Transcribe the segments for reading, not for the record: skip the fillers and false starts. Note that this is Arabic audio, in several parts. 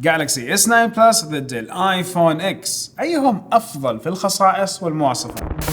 جالكسي S9 بلس ضد الايفون اكس، أيهم أفضل في الخصائص والمواصفات؟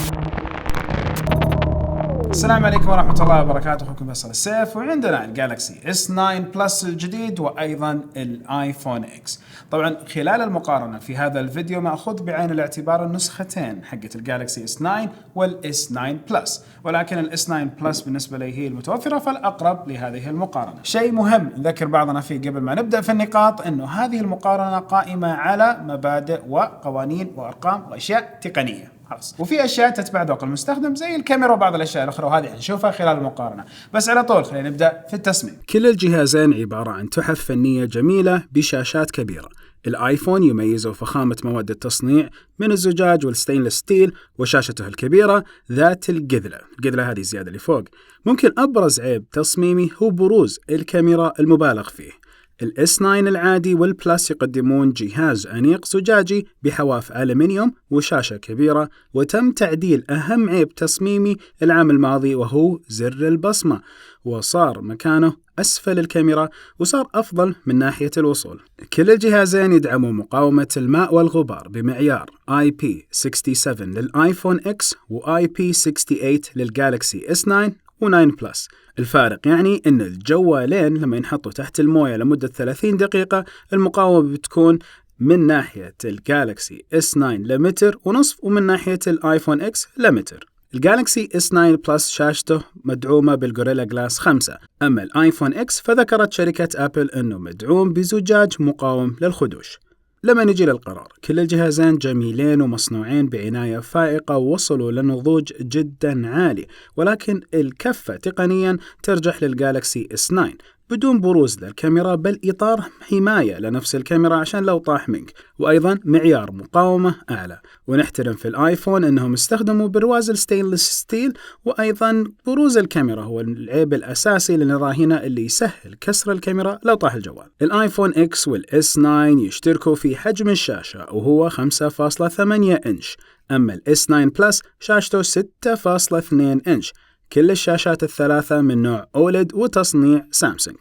السلام عليكم ورحمة الله وبركاته، أخوكم فيصل السيف، وعندنا الجالكسي S9 بلس الجديد وأيضا الايفون اكس. طبعا خلال المقارنة في هذا الفيديو مأخذ بعين الاعتبار النسختين حقت الجالكسي S9 والS9 بلس، ولكن الS9 بلس بالنسبة لي هي المتوفرة فالأقرب لهذه المقارنة. شيء مهم نذكر بعضنا فيه قبل ما نبدأ في النقاط، أنه هذه المقارنة قائمة على مبادئ وقوانين وأرقام وأشياء تقنية. وفي اشياء تتبع ذوق المستخدم زي الكاميرا وبعض الاشياء الاخرى، وهذه نشوفها خلال المقارنه. بس على طول خلينا نبدا في التصميم. كل الجهازين عباره عن تحف فنيه جميله بشاشات كبيره. الايفون يميزه فخامه مواد التصنيع من الزجاج والستينلس ستيل، وشاشته الكبيره ذات القذله هذه زياده اللي فوق. ممكن ابرز عيب تصميمي هو بروز الكاميرا المبالغ فيه. الS9 العادي والبلس يقدمون جهاز أنيق زجاجي بحواف ألمنيوم وشاشة كبيرة، وتم تعديل أهم عيب تصميمي العام الماضي وهو زر البصمة، وصار مكانه أسفل الكاميرا وصار أفضل من ناحية الوصول. كل الجهازين يدعموا مقاومة الماء والغبار بمعيار IP67 للآيفون X و IP68 للجالكسي S9 و9 بلس. الفارق يعني أن الجوالين لما ينحطوا تحت الموية لمدة 30 دقيقة المقاومة بتكون من ناحية الجالكسي S9 لمتر ونصف، ومن ناحية الآيفون X لمتر. الجالكسي S9 بلس شاشته مدعومة بالغوريلا جلاس 5، أما الآيفون X فذكرت شركة أبل أنه مدعوم بزجاج مقاوم للخدوش. لما نجي للقرار، كل الجهازين جميلين ومصنوعين بعناية فائقة ووصلوا لنضوج جدا عالي، ولكن الكفة تقنيا ترجح للجالكسي S9 بدون بروز للكاميرا، بل إطار حماية لنفس الكاميرا عشان لو طاح منك، وأيضا معيار مقاومة أعلى. ونحترم في الآيفون أنهم استخدموا برواز الستينلس ستيل، وأيضا بروز الكاميرا هو العيب الأساسي اللي نراه هنا اللي يسهل كسر الكاميرا لو طاح الجوال. الآيفون X والS9 يشتركوا في حجم الشاشة وهو 5.8 إنش، أما الS9 بلس شاشته 6.2 إنش. كل الشاشات الثلاثة من نوع أوليد وتصنيع سامسونج.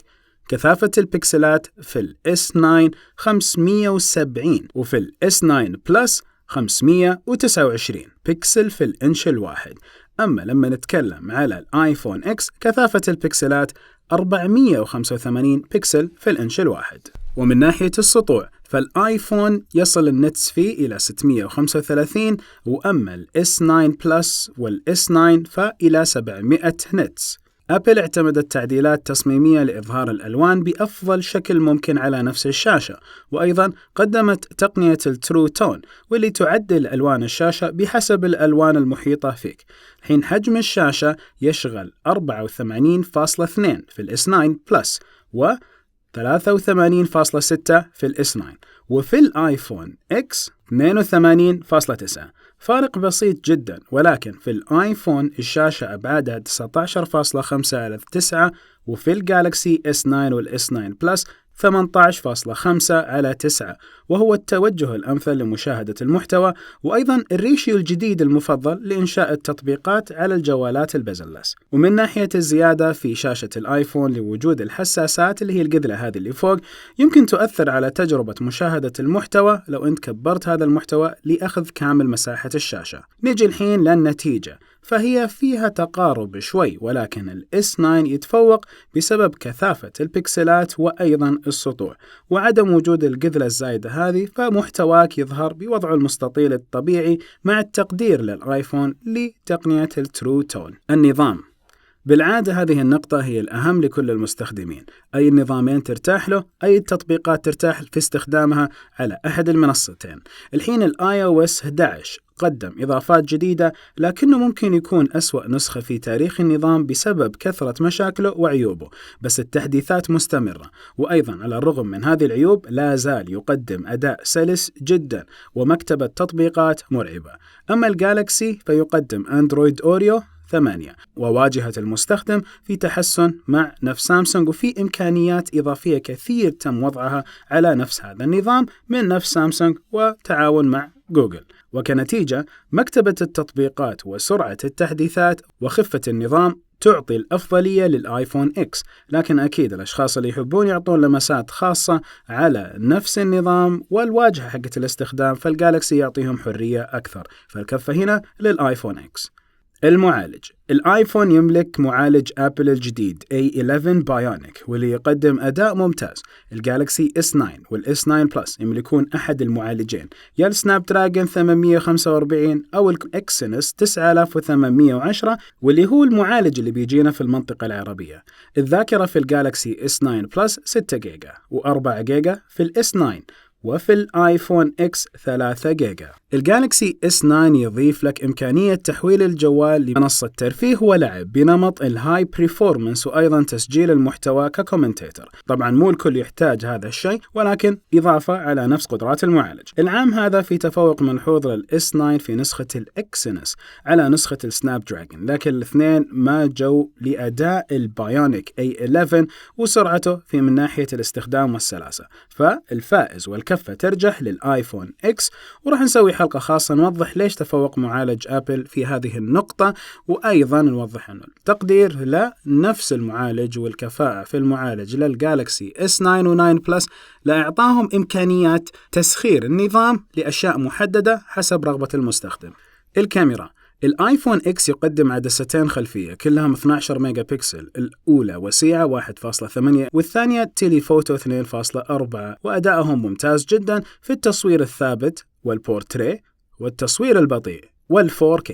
كثافة البكسلات في الS9 570 وفي الS9 بلس 529 بكسل في الإنش الواحد. أما لما نتكلم على الآيفون X كثافة البكسلات 485 بكسل في الإنش الواحد. ومن ناحية السطوع فالآيفون يصل النتس فيه إلى 635، وأما الS9 بلس والS9 فإلى 700 نتس. أبل اعتمدت تعديلات تصميمية لإظهار الألوان بأفضل شكل ممكن على نفس الشاشة، وأيضا قدمت تقنية الترو تون واللي تعدل ألوان الشاشة بحسب الألوان المحيطة فيك. حين حجم الشاشة يشغل 84.2 في الS9 بلس و 83.6 في الS9، وفي الآيفون X 82.9. فارق بسيط جدا، ولكن في الآيفون الشاشة أبعادها 19.5 على 9، وفي الجالكسي S9 والS9 بلس 18.5 على 9، وهو التوجه الأمثل لمشاهدة المحتوى، وأيضا الريشيو الجديد المفضل لإنشاء التطبيقات على الجوالات البزلس. ومن ناحية الزيادة في شاشة الآيفون لوجود الحساسات اللي هي القذلة هذه اللي فوق، يمكن تؤثر على تجربة مشاهدة المحتوى لو أنت كبرت هذا المحتوى لأخذ كامل مساحة الشاشة. نيجي الحين للنتيجة، فهي فيها تقارب شوي، ولكن الS9 يتفوق بسبب كثافة البكسلات وأيضا السطوع وعدم وجود القذلة الزايدة هذه، فمحتواك يظهر بوضعه المستطيل الطبيعي مع التقدير للآيفون لتقنية الترو تون. النظام بالعادة هذه النقطة هي الأهم لكل المستخدمين، أي النظامين ترتاح له، أي التطبيقات ترتاح في استخدامها على أحد المنصتين. الحين iOS 11 قدم إضافات جديدة، لكنه ممكن يكون أسوأ نسخة في تاريخ النظام بسبب كثرة مشاكله وعيوبه، بس التحديثات مستمرة، وأيضا على الرغم من هذه العيوب لا زال يقدم أداء سلس جدا ومكتبة تطبيقات مرعبة. أما الجالكسي فيقدم أندرويد أوريو 8 وواجهة المستخدم في تحسن مع نفس سامسونج، وفي إمكانيات إضافية كثير تم وضعها على نفس هذا النظام من نفس سامسونج وتعاون مع جوجل. وكنتيجة مكتبة التطبيقات وسرعة التحديثات وخفة النظام تعطي الأفضلية للآيفون إكس، لكن أكيد الأشخاص اللي يحبون يعطون لمسات خاصة على نفس النظام والواجهة حقة الاستخدام، فالجالكسي يعطيهم حرية أكثر، فالكفة هنا للآيفون إكس. المعالج: الآيفون يملك معالج آبل الجديد A11 Bionic واللي يقدم أداء ممتاز. الجالكسي S9 والS9 Plus يملكون أحد المعالجين، يا السناب دراجون 845 أو الإكسينوس 9810 واللي هو المعالج اللي بيجينا في المنطقة العربية. الذاكرة في الجالكسي S9 Plus 6 جيجا و4 جيجا في الS9، وفي الآيفون إكس 3 جيجا. الجالكسي S9 يضيف لك إمكانية تحويل الجوال لمنصة ترفيه ولعب بنمط الهاي بريفورمانس، وأيضا تسجيل المحتوى ككومنتيتر. طبعا مو الكل يحتاج هذا الشيء، ولكن إضافة على نفس قدرات المعالج. العام هذا في تفوق ملحوظ للS9 في نسخة الإكسينوس على نسخة السناب دراجون، لكن الاثنين ما جو لأداء البايونيك A11 وسرعته من ناحية الاستخدام والسلاسة، فالفائز والكفة ترجح للآيفون إكس. وراح نسوي حلقة خاصة نوضح ليش تفوق معالج آبل في هذه النقطة، وأيضا نوضح أنه التقدير لنفس المعالج والكفاءة في المعالج للجالكسي S9 و9 بلس لإعطاهم إمكانيات تسخير النظام لأشياء محددة حسب رغبة المستخدم. الكاميرا: الآيفون إكس يقدم عدستين خلفية كلهم 12 ميجا بكسل، الأولى وسيعة 1.8 والثانية تيليفوتو 2.4، وأدائهم ممتاز جدا في التصوير الثابت والبورتريه والتصوير البطيء وال4K.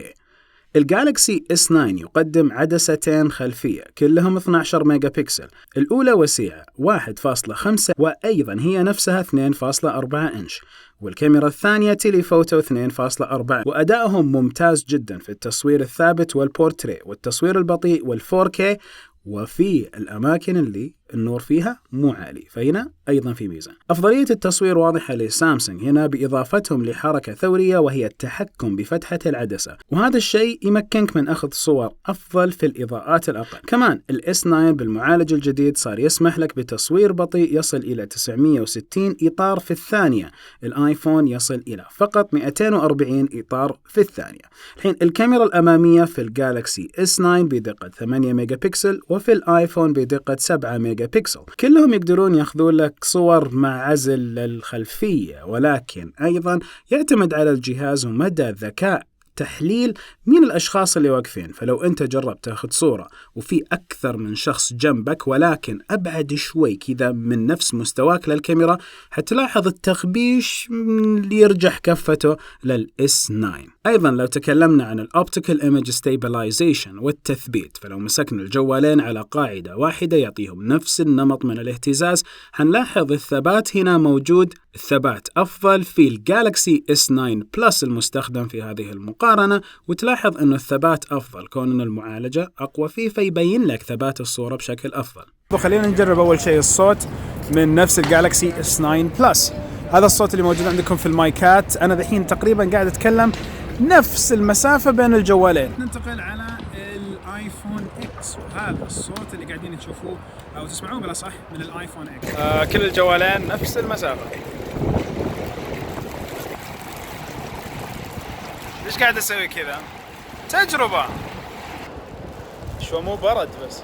الجالكسي S9 يقدم عدستين خلفية كلهم 12 ميجا بكسل، الأولى وسيعة 1.5 وأيضا هي نفسها 2.4 إنش، والكاميرا الثانية تيليفوتو 2.4، وأدائهم ممتاز جدا في التصوير الثابت والبورتريه والتصوير البطيء وال4K، وفي الأماكن اللي النور فيها مو عالي فهنا أيضا في ميزة. أفضلية التصوير واضحة لسامسونج هنا بإضافتهم لحركة ثورية وهي التحكم بفتحة العدسة، وهذا الشيء يمكنك من أخذ صور أفضل في الإضاءات الأقل. كمان الS9 بالمعالج الجديد صار يسمح لك بتصوير بطيء يصل إلى 960 إطار في الثانية، الآيفون يصل إلى فقط 240 إطار في الثانية. الحين الكاميرا الأمامية في الجالكسي S9 بدقة 8 ميجا بكسل، وفي الآيفون بدقة 7 ميجا بكسل. كلهم يقدرون ياخذون لك صور مع عزل الخلفية، ولكن أيضا يعتمد على الجهاز ومدى ذكاء تحليل مين الأشخاص اللي واقفين. فلو أنت جربت تاخذ صورة وفي أكثر من شخص جنبك ولكن أبعد شوي كذا من نفس مستواك للكاميرا، هتلاحظ التخبيش اللي يرجح كفته للS9. أيضا لو تكلمنا عن الأوبتيكال إيمج ستابلايزيشن والتثبيت، فلو مسكنا الجوالين على قاعدة واحدة يعطيهم نفس النمط من الاهتزاز، هنلاحظ الثبات هنا موجود. الثبات أفضل في الجالكسي S9 بلس المستخدم في هذه المقارنة، وتلاحظ أنه الثبات أفضل كون أن المعالجة أقوى فيه فيبين لك ثبات الصورة بشكل أفضل. خلينا نجرب أول شيء الصوت من نفس الجالكسي S9 بلس. هذا الصوت اللي موجود عندكم في المايكات. أنا دحين تقريبا قاعد أتكلم نفس المسافة بين الجوالين. ننتقل على الايفون اكس، وهذا الصوت اللي قاعدين تشوفوه او تسمعوه بلا صح من الايفون اكس. كل الجوالين نفس المسافة. ليش قاعد اسوي كذا؟ تجربة شو مو برد بس.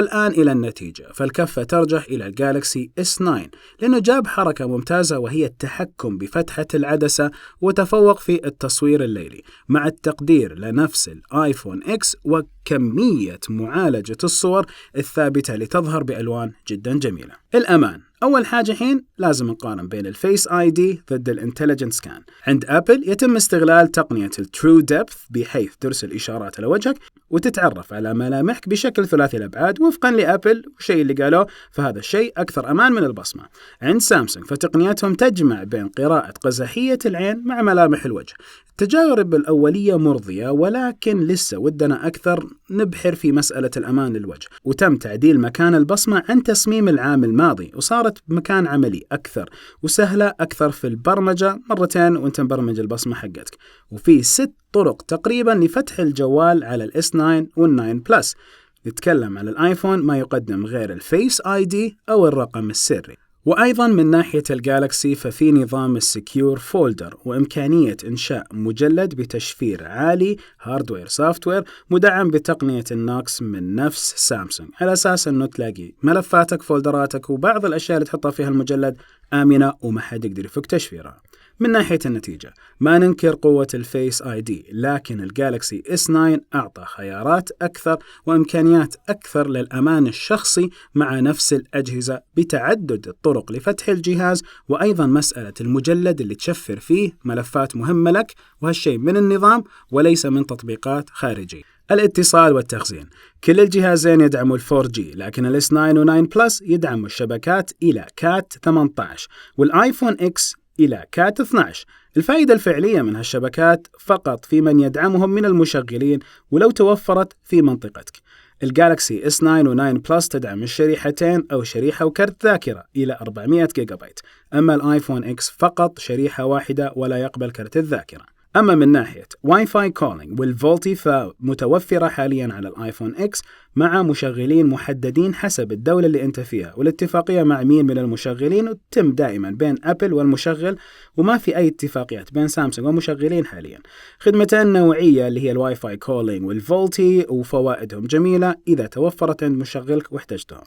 الآن إلى النتيجة، فالكفة ترجح إلى الجالكسي S9 لأنه جاب حركة ممتازة وهي التحكم بفتحة العدسة، وتفوق في التصوير الليلي مع التقدير لنفس الآيفون إكس وكمية معالجة الصور الثابتة لتظهر بألوان جدا جميلة. الأمان: أول حاجة حين لازم نقارن بين الفيس آي دي ضد الانتليجنت سكان. عند أبل يتم استغلال تقنية الترو ديبث بحيث ترسل إشارات على وجهك وتتعرف على ملامحك بشكل ثلاثي الأبعاد وفقا لأبل والشيء اللي قالوه، فهذا الشيء أكثر أمان من البصمة. عند سامسونج فتقنياتهم تجمع بين قراءة قزحية العين مع ملامح الوجه. التجارب الأولية مرضية، ولكن لسه ودنا أكثر نبحر في مسألة الأمان للوجه، وتم تعديل مكان البصمة عن تصميم العام الماضي وصارت بمكان عملي أكثر وسهلة أكثر في البرمجة مرتين وانت مبرمج البصمة حقتك. وفي 6 طرق تقريبا لفتح الجوال على الS9 وال9 بلس. نتكلم على الآيفون ما يقدم غير الفيس آي دي أو الرقم السري، وأيضا من ناحية الجالكسي ففي نظام السكيور فولدر وإمكانية إنشاء مجلد بتشفير عالي هاردوير سوفتوير مدعم بتقنية النوكس من نفس سامسونج، على أساس أنه تلاقي ملفاتك فولدراتك وبعض الأشياء اللي تحطها فيها المجلد آمنة وما حد يقدر يفك تشفيرها. من ناحية النتيجة ما ننكر قوة الفيس آي دي، لكن الجالكسي S9 أعطى خيارات أكثر وإمكانيات أكثر للأمان الشخصي مع نفس الأجهزة بتعدد الطرق لفتح الجهاز، وأيضا مسألة المجلد اللي تشفر فيه ملفات مهمة لك، وهالشيء من النظام وليس من تطبيقات خارجية. الاتصال والتخزين، كل الجهازين يدعموا 4G، لكن الS9 و9 Plus يدعموا الشبكات إلى كات 18 والآيفون X إلى كات 12. الفائدة الفعلية من هالشبكات فقط في من يدعمهم من المشغلين ولو توفرت في منطقتك. الجالكسي S9 و9 Plus تدعم الشريحتين أو شريحة وكرت ذاكرة إلى 400 جيجا بايت، أما الآيفون X فقط شريحة واحدة ولا يقبل كرت الذاكرة. أما من ناحية واي فاي كولينج والفولتي فمتوفرة حاليا على الآيفون X مع مشغلين محددين حسب الدولة اللي أنت فيها، والاتفاقية مع مين من المشغلين وتتم دائما بين أبل والمشغل، وما في أي اتفاقيات بين سامسونج ومشغلين حاليا. خدمتين النوعية اللي هي الواي فاي كولينج والفولتي وفوائدهم جميلة إذا توفرت عند مشغلك واحتجتهم.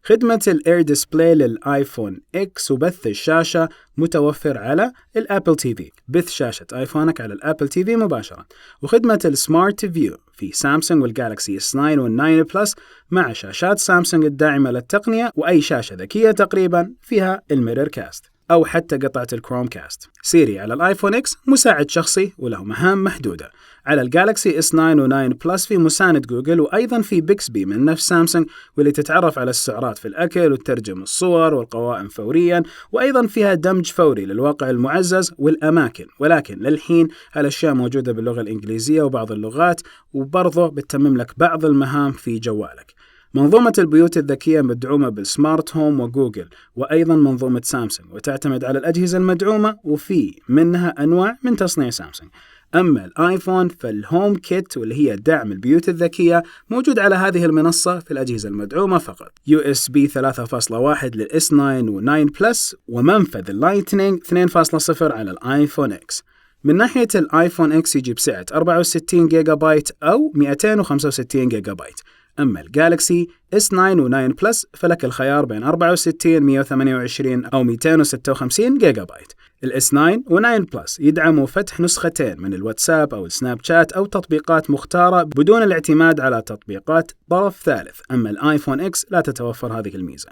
خدمة الإير ديسبلاي للآيفون X وبث الشاشة متوفر على الأبل تي في، بث شاشة آيفونك على الأبل تي في مباشرة. وخدمة السمارت فيو في سامسونج والجالكسي S9 وال9 بلس مع شاشات سامسونج الداعمة للتقنية، وأي شاشة ذكية تقريبا فيها الميرور كاست أو حتى قطعة الكروم كاست. سيري على الآيفون X مساعد شخصي وله مهام محدودة. على الجالكسي S9 و9 بلس في مساند جوجل، وأيضا في بيكسبي من نفس سامسونج واللي تتعرف على السعرات في الأكل وتترجم الصور والقوائم فوريا، وأيضا فيها دمج فوري للواقع المعزز والأماكن، ولكن للحين هالأشياء موجودة باللغة الإنجليزية وبعض اللغات، وبرضه بتتمم لك بعض المهام في جوالك. منظومة البيوت الذكية مدعومة بالسمارت هوم وجوجل، وأيضا منظومة سامسونج، وتعتمد على الأجهزة المدعومة وفي منها أنواع من تصنيع سامسونج. أما الآيفون فالهوم كيت واللي هي دعم البيوت الذكية موجود على هذه المنصة في الأجهزة المدعومة فقط. USB 3.1 للS9 و9 بلس، ومنفذ اللايتنينج 2.0 على الآيفون X. من ناحية الآيفون X يجي بسعة 64 جيجا بايت أو 265 جيجا بايت. أما الجالكسي S9 و9 بلس فلك الخيار بين 64 128 أو 256 جيجا بايت. الS9 و9 بلس يدعموا فتح نسختين من الواتساب أو السناب شات أو تطبيقات مختارة بدون الاعتماد على تطبيقات طرف ثالث، أما الآيفون X لا تتوفر هذه الميزة.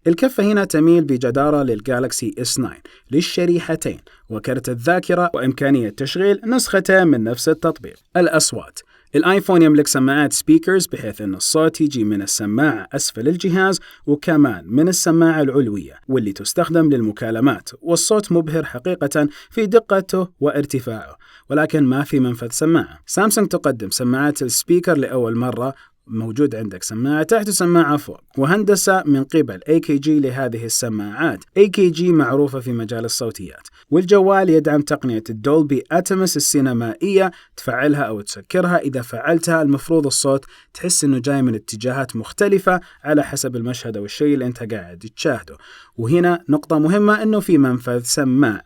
الكفة هنا تميل بجدارة للجالكسي S9 للشريحتين وكرت الذاكرة وإمكانية تشغيل نسختين من نفس التطبيق. الأصوات، الآيفون يملك سماعات سبيكرز بحيث أن الصوت يجي من السماعة أسفل الجهاز وكمان من السماعة العلوية واللي تستخدم للمكالمات، والصوت مبهر حقيقة في دقته وارتفاعه، ولكن ما في منفذ سماعة. سامسونج تقدم سماعات السبيكر لأول مرة، موجود عندك سماعة تحت وسماعة فوق، وهندسة من قبل AKG لهذه السماعات. AKG معروفة في مجال الصوتيات، والجوال يدعم تقنية الدولبي أتمس السينمائية، تفعلها أو تسكرها. إذا فعلتها المفروض الصوت تحس إنه جاي من اتجاهات مختلفة على حسب المشهد أو الشيء اللي أنت قاعد تشاهده. وهنا نقطة مهمة إنه في منفذ سماعة.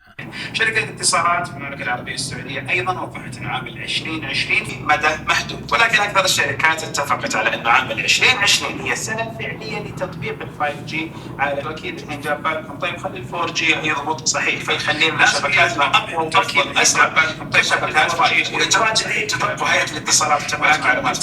شركة الاتصالات في المملكة العربية السعودية أيضا وضحت أن عام 2020 مدى محدود، ولكن أكثر الشركات اتفقت على أن عام 2020 هي السنة الفعلية لتطبيق ال 5G على أكيد الحين جاب بالكم طيب خلي ال 4G يضبط صحيح فيخلي لنا شبكاتنا أقوى وتركيب أسرع. طيب شبكات 5G وإجراء جديد تطبق هيئة الاتصالات وتبادل معلومات.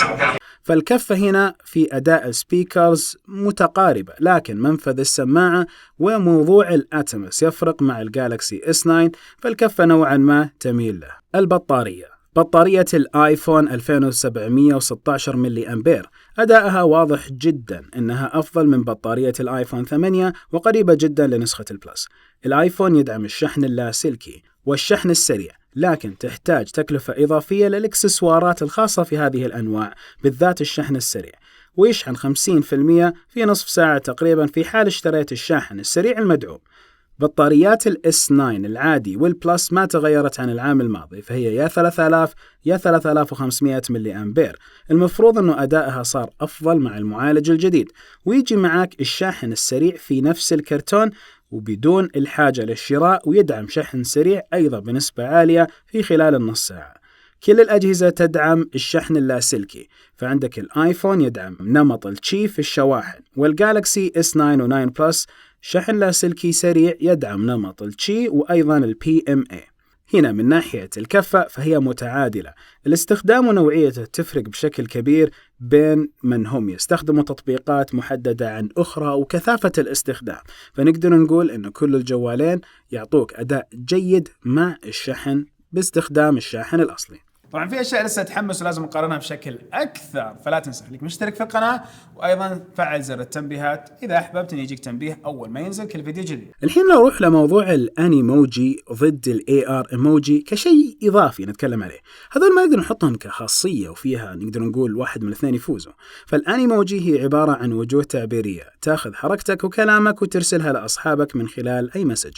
فالكفة هنا في أداء السبيكرز متقاربة، لكن منفذ السماعة وموضوع الأتمس يفرق مع الجالكسي S9، فالكفة نوعا ما تميل له. البطارية، بطارية الآيفون 2716 ملي أمبير، أداءها واضح جدا أنها أفضل من بطارية الآيفون 8 وقريبة جدا لنسخة البلس. الآيفون يدعم الشحن اللاسلكي والشحن السريع، لكن تحتاج تكلفة إضافية للإكسسوارات الخاصة في هذه الأنواع، بالذات الشحن السريع، ويشحن 50% في نصف ساعة تقريبا في حال اشتريت الشاحن السريع المدعوم. بطاريات الS9 العادي والبلس ما تغيرت عن العام الماضي، فهي يا 3000 يا 3500 ملي أمبير. المفروض أنه أدائها صار أفضل مع المعالج الجديد، ويجي معك الشاحن السريع في نفس الكرتون، وبدون الحاجة للشراء، ويدعم شحن سريع أيضا بنسبة عالية في خلال النص ساعة. كل الأجهزة تدعم الشحن اللاسلكي، فعندك الآيفون يدعم نمط الشي في الشواحن، والجالكسي S9 و9 بلس شحن لاسلكي سريع يدعم نمط الشي وأيضا PMA. هنا من ناحية الكفة فهي متعادلة، الاستخدام ونوعيته تفرق بشكل كبير بين من هم يستخدموا تطبيقات محددة عن أخرى وكثافة الاستخدام، فنقدر نقول أن كل الجوالين يعطوك أداء جيد مع الشحن باستخدام الشاحن الأصلي. طبعا في اشياء لسه تحمس ولازم نقارنها بشكل اكثر، فلا تنسى خليك مشترك في القناه وايضا فعل زر التنبيهات اذا احببت ان يجيك تنبيه اول ما ينزل كل فيديو جديد. الحين لو نروح لموضوع الانيموجي ضد الاي ار ايموجي كشيء اضافي نتكلم عليه، هذول ما نقدر نحطهم كخاصيه وفيها نقدر نقول واحد من الاثنين يفوزوا. فالانيموجي هي عباره عن وجوه تعبيريه تاخذ حركتك وكلامك وترسلها لاصحابك من خلال اي مسج.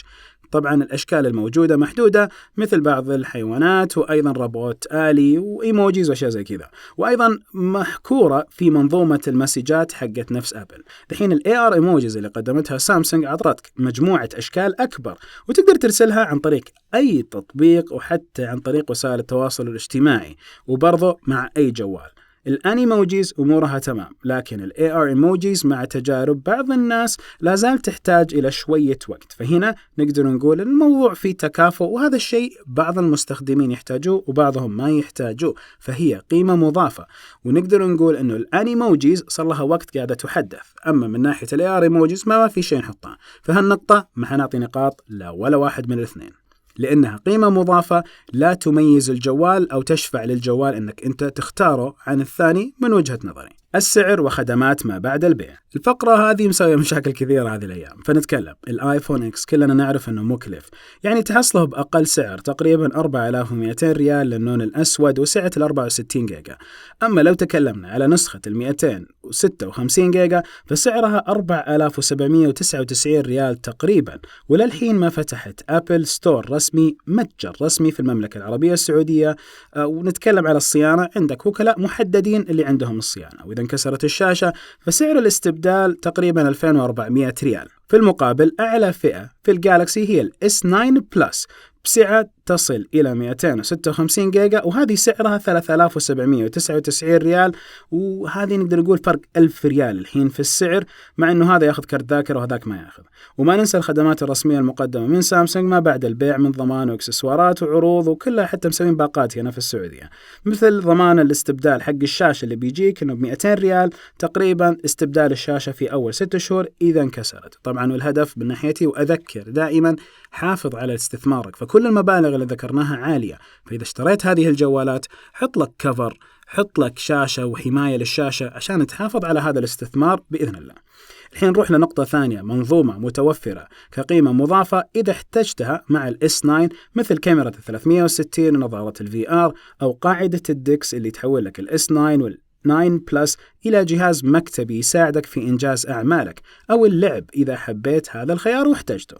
طبعا الأشكال الموجودة محدودة مثل بعض الحيوانات وأيضا روبوت آلي وإيموجيز وأشياء زي كذا، وأيضا محكورة في منظومة المسجات حقت نفس أبل. الحين ال AR إيموجيز اللي قدمتها سامسونج عطتك مجموعة أشكال أكبر وتقدر ترسلها عن طريق أي تطبيق وحتى عن طريق وسائل التواصل الاجتماعي وبرضه مع أي جوال. الانيموجيز امورها تمام، لكن الاي ار ايموجيز مع تجارب بعض الناس لا زال تحتاج الى شويه وقت، فهنا نقدر نقول الموضوع فيه تكافؤ، وهذا الشيء بعض المستخدمين يحتاجوه وبعضهم ما يحتاجوه، فهي قيمه مضافه. ونقدر نقول انه الانيموجيز صار لها وقت قاعده تحدث، اما من ناحيه الاي ار ايموجيز ما في شيء نحطها، فهالنقطه ما حنعطي نقاط لا ولا واحد من الاثنين، لأنها قيمة مضافة لا تميز الجوال أو تشفع للجوال أنك أنت تختاره عن الثاني من وجهة نظري. السعر وخدمات ما بعد البيع. الفقرة هذه مسوية مشاكل كثيرة هذه الأيام، فنتكلم الآيفون إكس كلنا نعرف أنه مكلف، يعني تحصله بأقل سعر تقريبا 4200 ريال للون الأسود وسعة 64 جيجا. أما لو تكلمنا على نسخة 256 جيجا فسعرها 4799 ريال تقريبا، وللحين ما فتحت أبل ستور رسمي متجر رسمي في المملكة العربية السعودية. ونتكلم على الصيانة، عندك وكلاء محددين اللي عندهم الصيانة، وإذا انكسرت الشاشة فسعر الاستبدال تقريبا 2400 ريال. في المقابل أعلى فئة في الجالكسي هي S9 بلس بسعة تصل إلى 256 جيجا، وهذه سعرها 3799 ريال، وهذه نقدر نقول فرق 1000 ريال الحين في السعر، مع أنه هذا يأخذ كارت ذاكرة وهذاك ما يأخذ. وما ننسى الخدمات الرسمية المقدمة من سامسونج ما بعد البيع من ضمان وإكسسوارات وعروض، وكلها حتى مسوين باقات هنا في السعودية، مثل ضمان الاستبدال حق الشاشة اللي بيجيك إنه ب200 ريال تقريبا استبدال الشاشة في أول 6 شهور إذا انكسرت. طبعا والهدف من ناحيتي، وأذكر دائما حافظ على استثمارك، فكل المبالغ اللي ذكرناها عالية، فإذا اشتريت هذه الجوالات حط لك كفر، حط لك شاشة وحماية للشاشة عشان تحافظ على هذا الاستثمار بإذن الله. الحين نروح لنقطة ثانية، منظومة متوفرة كقيمة مضافة إذا احتجتها مع S9، مثل كاميرا 360 ونظارة VR أو قاعدة الدكس اللي تحول لك S9 9 بلس إلى جهاز مكتبي يساعدك في إنجاز أعمالك، أو اللعب إذا حبيت هذا الخيار واحتجته.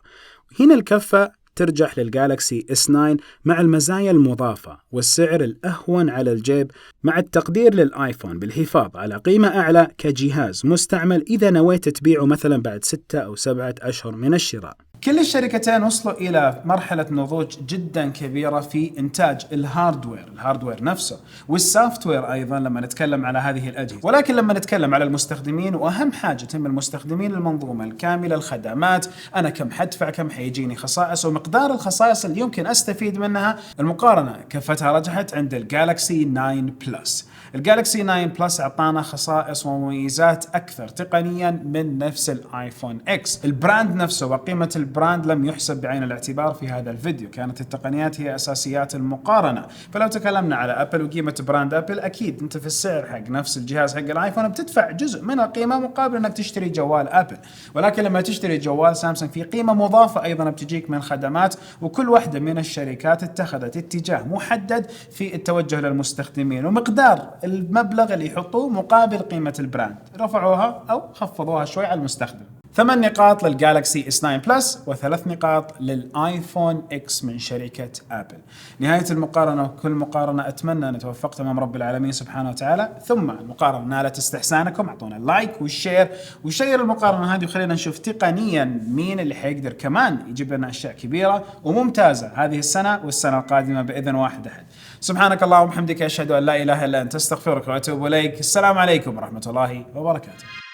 هنا الكفة ترجح للجالكسي S9 مع المزايا المضافة والسعر الأهون على الجيب، مع التقدير للآيفون بالحفاظ على قيمة أعلى كجهاز مستعمل إذا نويت تبيعه مثلا بعد 6 أو 7 أشهر من الشراء. كل الشركتين وصلوا إلى مرحلة نضوج جدا كبيرة في إنتاج الهاردوير نفسه والسوفتوير أيضا لما نتكلم على هذه الأجهزة، ولكن لما نتكلم على المستخدمين، وأهم حاجة تهم المستخدمين المنظومة الكاملة، الخدمات، أنا كم حدفع، كم حيجيني خصائص، ومقدار الخصائص اللي يمكن أستفيد منها، المقارنة كفتها رجحت عند الجالكسي 9 بلس. الجالكسي 9 بلس أعطانا خصائص ومميزات أكثر تقنيا من نفس الآيفون إكس. البراند نفسه وقيمة البراند لم يحسب بعين الاعتبار في هذا الفيديو، كانت التقنيات هي أساسيات المقارنة. فلو تكلمنا على أبل وقيمة براند أبل، أكيد أنت في السعر حق نفس الجهاز حق الآيفون بتدفع جزء من القيمة مقابل أنك تشتري جوال أبل، ولكن لما تشتري جوال سامسونج في قيمة مضافة أيضا بتجيك من خدمات، وكل واحدة من الشركات اتخذت اتجاه محدد في التوجه للمستخدمين، ومقدار المبلغ اللي يحطوه مقابل قيمة البراند رفعوها أو خفضوها شوي على المستخدم. 8 نقاط للجالكسي اس 9 بلس و3 نقاط للايفون اكس من شركة ابل. نهاية المقارنة وكل مقارنة اتمنى ان توفقت امام رب العالمين سبحانه وتعالى، ثم المقارنة نالت استحسانكم، اعطونا اللايك والشير وشير المقارنة هذه وخلينا نشوف تقنيا مين اللي حيقدر كمان يجيب لنا اشياء كبيرة وممتازة هذه السنة والسنة القادمة باذن واحد احد. سبحانك اللهم وبحمدك اشهد ان لا اله الا انت استغفرك واتوب اليك. السلام عليكم ورحمة الله وبركاته.